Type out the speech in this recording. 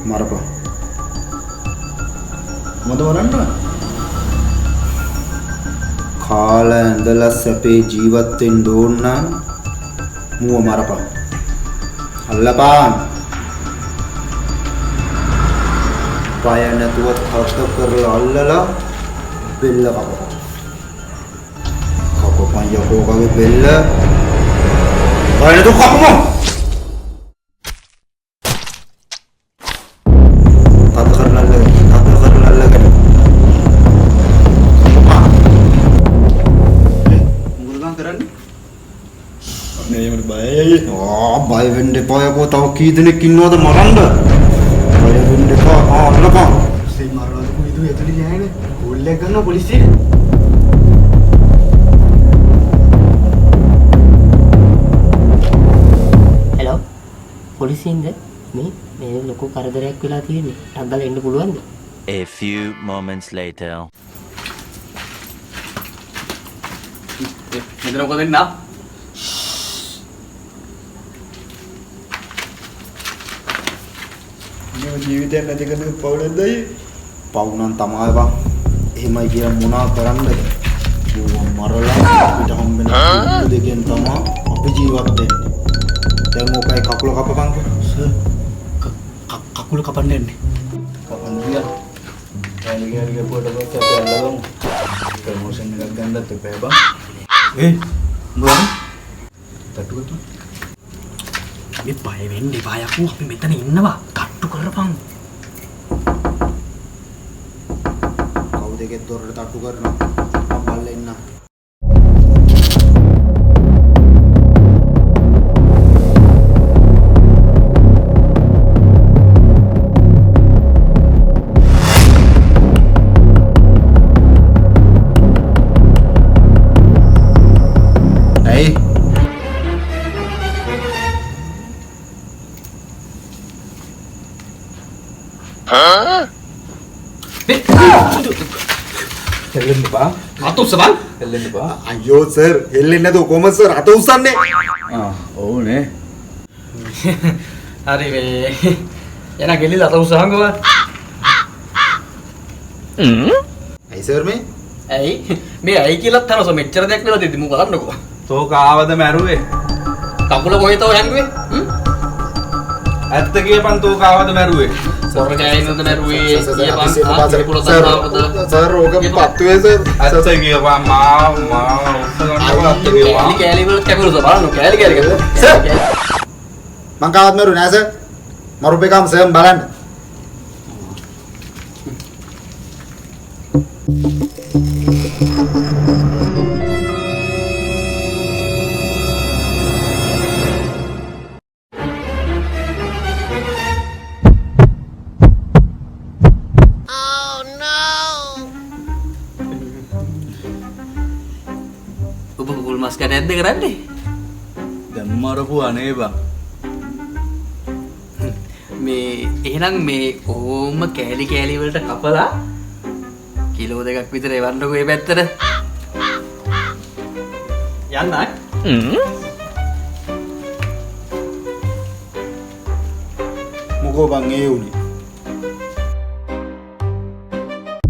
මරපන්. මොකද වරන්න? කාලා ඇඳලා සැපේ ජීවත් වෙන්න ඕන නම් මුව මරපන්. අල්ලපන්. පය නැතුව තර්ක කරලා අල්ලලා බෙල්ල කපපන්. කපපන් යකෝකගේ බෙල්ල. පය නැතුව කපපන්. බය වෙන්න එපා යකෝ. තව කී දෙනෙක් ඉන්නවද මරන්න? බය වෙන්න එපා. අල්ලපන්. සී මරවල කුයිදු එතන යන්නේ. කෝල් එක ගන්න පොලිසියට. හෙලෝ. පොලිසියෙන්ද? මේ ලොකු කරදරයක් වෙලා තියෙන්නේ. ටග්ගල එන්න පුළුවන්ද? A few moments later. මෙතන මොකද වෙන්නේ නා? ජීවිතයක් නැති කරන පවුලක්ද අය? පව් නම් තමයි බං. එහෙමයි කියලා මොනා කරන්නද? ඌව මරලා අපිට හම්බෙන දෙකෙන් තමයි අපි ජීවත් වෙන්නේ. දැන් මොකයි කකුල කපපන්කෝ. සර් කකුල කපන්න යන්නේ. කපන්න ගියා. කැලිගෑරිගේ පොඩ පොත් අපි අල්ලගමු. ප්‍රොමෝෂන් එකක් ගන්නත් එපා බං. මොකද? තට්ටුවතු. මේ බය වෙන්න එපා යකෝ. අපි මෙතන ඉන්නවා. තට්ටු කරපන්. කවුද එකේ දොරට තට්ටු කරනවා? මම බල්ලා ඉන්න. ඇයි? හෙල්ලෙන්න බා. අත උස්සපන්. හෙල්ලෙන්න බා. අයියෝ සර්, හෙල්ලෙන්නේ නැතුව කොහමද සර් අත උස්සන්නේ? ඕනේ. හරි මේ එන ගෙලිලා අත උස්සහන්කෝ. ඇයි සර් මේ? ඇයි ඇයි කියලාත් තරස මෙච්චර දෙයක් වෙලා දෙද්දි මම බලන්නකෝ. තෝක ආවද මැරුවේ? කකුල කොහෙතෝ හැංගුවේ? ඇත්ත කියපන් තෝක ආවද මැරුවේ? සොර ගෑනින්ද මැරුවේ? කියපන් සර් ඕක පත්තුවේ සර්. ඇත්ත කියපන් මා උස්සගන්නවත් කියපන්. කෑලි වල කැපුරුස බලන්න කෑලි කෑලි සර් මං කාවත් මරුවේ නෑ සර්. මරුපේකම් සර් බලන්න. ඔබ කුකුල් මස් කැට ඇද්ද කරන්නේ? දැන් මරපු අනේ බං. මේ එහෙනම් මේ ඕම කෑලි කෑලි වලට කපලා කිලෝ දෙකක් විතර එවන්නකෝ මේ පැත්තට. යන්නයි. මොකෝ බං ඒ උනේ?